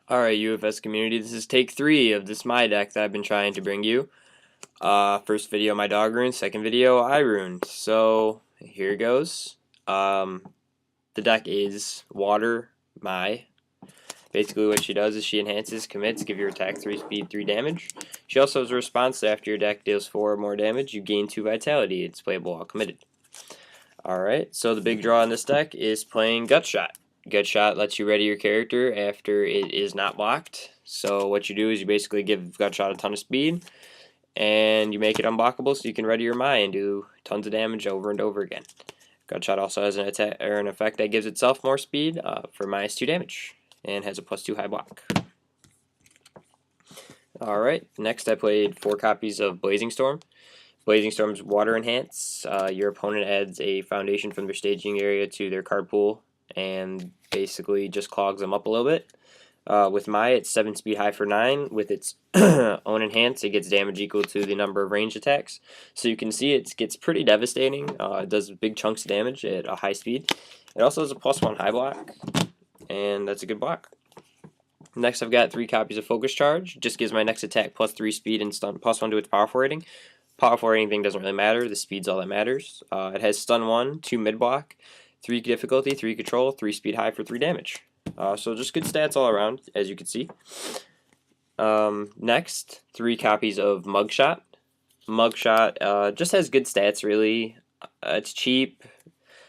Alright, UFS community, this is take 3 of this Mai deck that I've been trying to bring you. First video my dog ruined, second video I ruined. So, here goes. The deck is Water Mai. Basically what she does is she enhances, commits, give your attack 3 speed, 3 damage. She also has a response that after your deck deals 4 or more damage, you gain 2 vitality. It's playable while committed. Alright, so the big draw on this deck is playing Gut Shot. Gut Shot lets you ready your character after it is not blocked. So what you do is you basically give Gut Shot a ton of speed, and you make it unblockable so you can ready your Mai and do tons of damage over and over again. Gut Shot also has an attack or an effect that gives itself more speed for -2 damage, and has a +2 high block. Alright, next I played 4 copies of Blazing Storm. Blazing Storm's Water Enhance. Your opponent adds a foundation from their staging area to their card pool and basically just clogs them up a little bit. With Mai, it's 7 speed high for 9. With its own enhance, it gets damage equal to the number of ranged attacks. So you can see it gets pretty devastating. It does big chunks of damage at a high speed. It also has a +1 high block, and that's a good block. Next, I've got 3 copies of Focus Charge. Just gives my next attack +3 speed and stun, +1 to its powerful rating. Powerful rating thing doesn't really matter. The speed's all that matters. It has stun 1, 2 mid block, 3 difficulty, 3 control, 3 speed high for 3 damage. So just good stats all around, as you can see. Next, 3 copies of Mugshot. Mugshot just has good stats, really. It's cheap.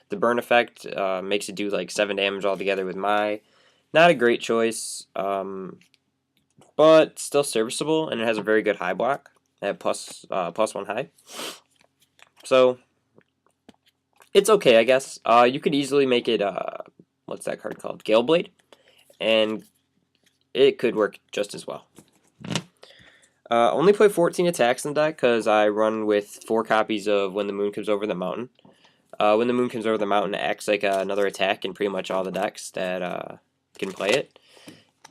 The burn effect makes it do like 7 damage altogether with Mai. Not a great choice, but still serviceable, and it has a very good high block at +1 high. So it's okay, I guess. You could easily make it what's that card called? Gale Blade, and it could work just as well. Only play 14 attacks in the deck because I run with 4 copies of When the Moon Comes Over the Mountain. When the Moon Comes Over the Mountain, it acts like another attack in pretty much all the decks that can play it.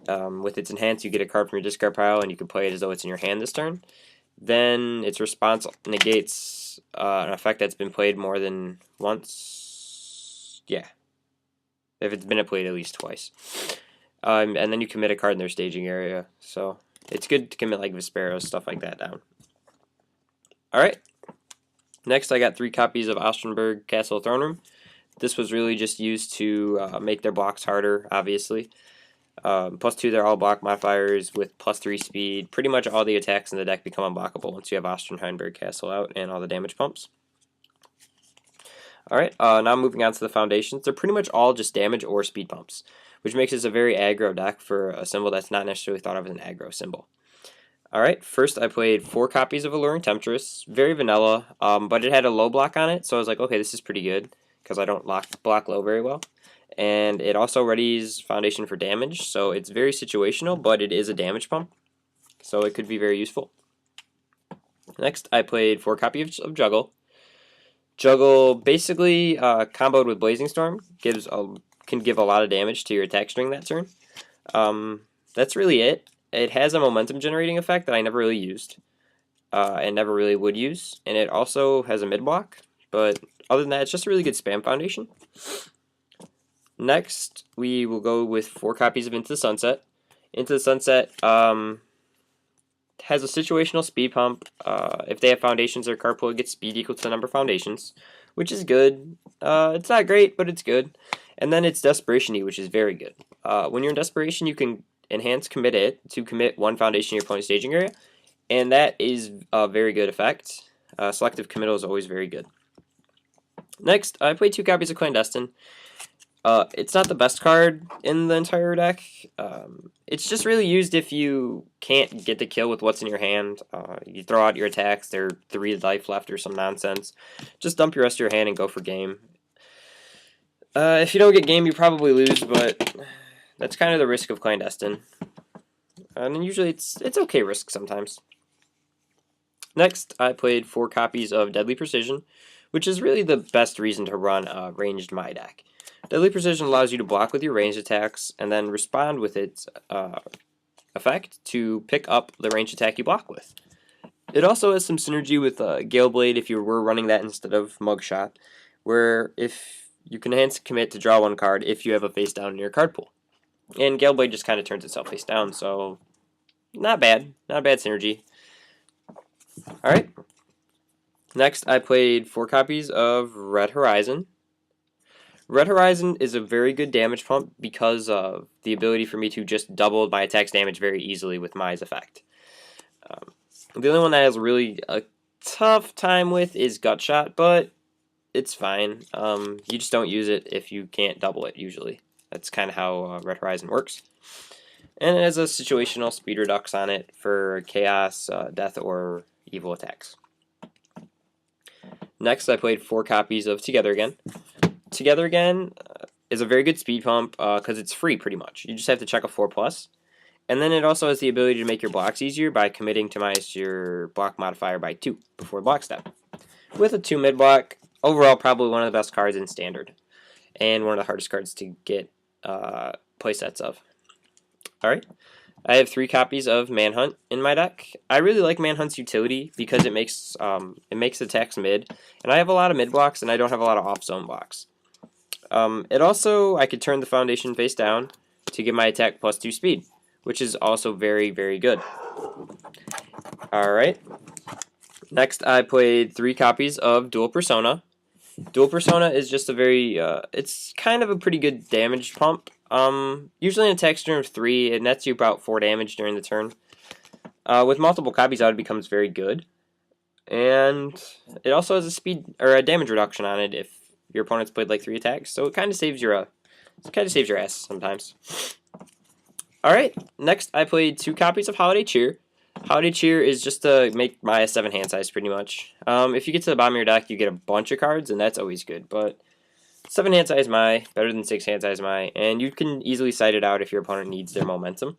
With its enhance, you get a card from your discard pile, and you can play it as though it's in your hand this turn. Then its response negates an effect that's been played more than once. Yeah. If it's been played at least twice. And then you commit a card in their staging area. So it's good to commit like Vesperos, stuff like that down. Alright. Next I got 3 copies of Ostreinsburg Castle Throne Room. This was really just used to make their blocks harder, obviously. +2, they're all block modifiers with +3 speed. Pretty much all the attacks in the deck become unblockable once you have Ostreinsburg Castle out and all the damage pumps. Alright, now moving on to the foundations. They're pretty much all just damage or speed pumps, which makes this a very aggro deck for a symbol that's not necessarily thought of as an aggro symbol. Alright, first I played 4 copies of Alluring Temptress. Very vanilla, but it had a low block on it, so I was like, okay, this is pretty good, because I don't block low very well. And it also readies Foundation for damage, so it's very situational, but it is a damage pump, so it could be very useful. Next, I played 4 copies of Juggle. Juggle basically comboed with Blazing Storm can give a lot of damage to your attack string that turn. That's really it. It has a momentum generating effect that I never really used and never really would use, and it also has a mid block, but other than that, it's just a really good spam foundation. Next, we will go with 4 copies of Into the Sunset. Into the Sunset has a situational speed pump. If they have foundations, their card pool gets speed equal to the number of foundations, which is good. It's not great, but it's good. And then it's Desperation-y, which is very good. When you're in Desperation, you can enhance commit it to commit 1 foundation in your opponent's staging area, and that is a very good effect. Selective committal is always very good. Next, I played 2 copies of Clandestine. It's not the best card in the entire deck. It's just really used if you can't get the kill with what's in your hand. You throw out your attacks, there are 3 life left or some nonsense. Just dump your rest of your hand and go for game. If you don't get game, you probably lose, but that's kind of the risk of Clandestine. And usually it's okay risk sometimes. Next, I played 4 copies of Deadly Precision, which is really the best reason to run a ranged Mai deck. Deadly Precision allows you to block with your ranged attacks and then respond with its effect to pick up the ranged attack you block with. It also has some synergy with Gale Blade if you were running that instead of Mugshot, where if you can enhance commit to draw 1 card if you have a face down in your card pool. And Gale Blade just kind of turns itself face down, so not bad. Not a bad synergy. Alright. Next, I played 4 copies of Red Horizon. Red Horizon is a very good damage pump because of the ability for me to just double my attack's damage very easily with Mai's effect. The only one that has really a tough time with is Gut Shot, but it's fine. You just don't use it if you can't double it, usually. That's kind of how Red Horizon works. And it has a situational speed redux on it for chaos, death, or evil attacks. Next, I played 4 copies of Together Again. Together Again is a very good speed pump because it's free pretty much. You just have to check a 4+. And then it also has the ability to make your blocks easier by committing to minus your block modifier by 2 before block step. With a 2 mid block, overall probably one of the best cards in Standard. And one of the hardest cards to get playsets of. Alright. I have 3 copies of Manhunt in my deck. I really like Manhunt's utility because it makes attacks mid. And I have a lot of mid blocks and I don't have a lot of off-zone blocks. It also, I could turn the foundation face down to give my attack +2 speed, which is also very, very good. Alright. Next, I played 3 copies of Dual Persona. Dual Persona is just a very, it's kind of a pretty good damage pump. Usually an attack turn of 3, it nets you about 4 damage during the turn. With multiple copies out, it becomes very good. And it also has a speed, or a damage reduction on it if your opponent's played like 3 attacks, so it kind of saves your ass sometimes. Alright, next I played 2 copies of Holiday Cheer. Holiday Cheer is just to make Maya 7 hand size pretty much. If you get to the bottom of your deck, you get a bunch of cards, and that's always good, but 7 hand size Mai, better than 6 hand size Mai, and you can easily side it out if your opponent needs their momentum.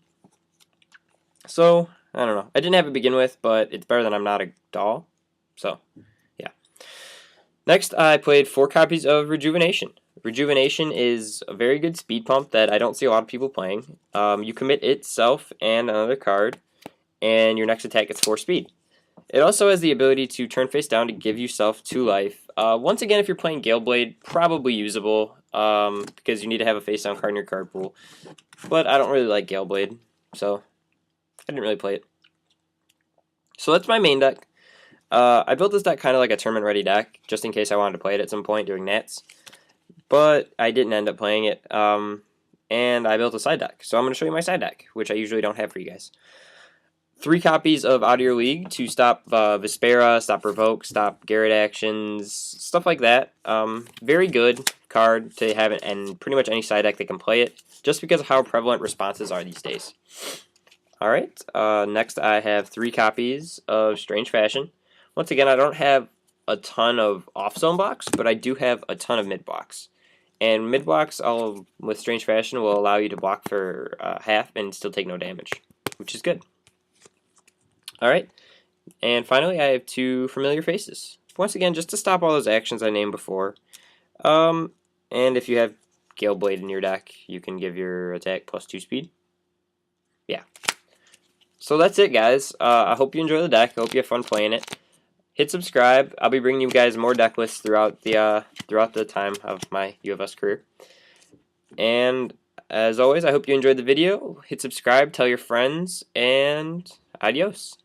So, I don't know. I didn't have it to begin with, but it's better than I'm not a doll. So, yeah. Next, I played 4 copies of Rejuvenation. Rejuvenation is a very good speed pump that I don't see a lot of people playing. You commit itself and another card, and your next attack gets 4 speed. It also has the ability to turn face down to give yourself 2 life. Once again, if you're playing Gale Blade, probably usable, because you need to have a face down card in your card pool. But I don't really like Gale Blade, so I didn't really play it. So that's my main deck. I built this deck kind of like a tournament-ready deck, just in case I wanted to play it at some point during Nats. But I didn't end up playing it, and I built a side deck. So I'm going to show you my side deck, which I usually don't have for you guys. 3 copies of Out of Your League to stop Vespera, stop Revoke, stop Garrett actions, stuff like that. Very good card to have in pretty much any side deck that can play it, just because of how prevalent responses are these days. Alright, next I have 3 copies of Strange Fashion. Once again, I don't have a ton of off-zone blocks, but I do have a ton of mid blocks. And mid blocks with Strange Fashion will allow you to block for half and still take no damage, which is good. Alright, and finally I have 2 Familiar Faces. Once again, just to stop all those actions I named before. And if you have Gale Blade in your deck, you can give your attack +2 speed. Yeah. So that's it, guys. I hope you enjoy the deck. I hope you have fun playing it. Hit subscribe. I'll be bringing you guys more deck lists throughout the time of my U of S career. And as always, I hope you enjoyed the video. Hit subscribe, tell your friends, and adios.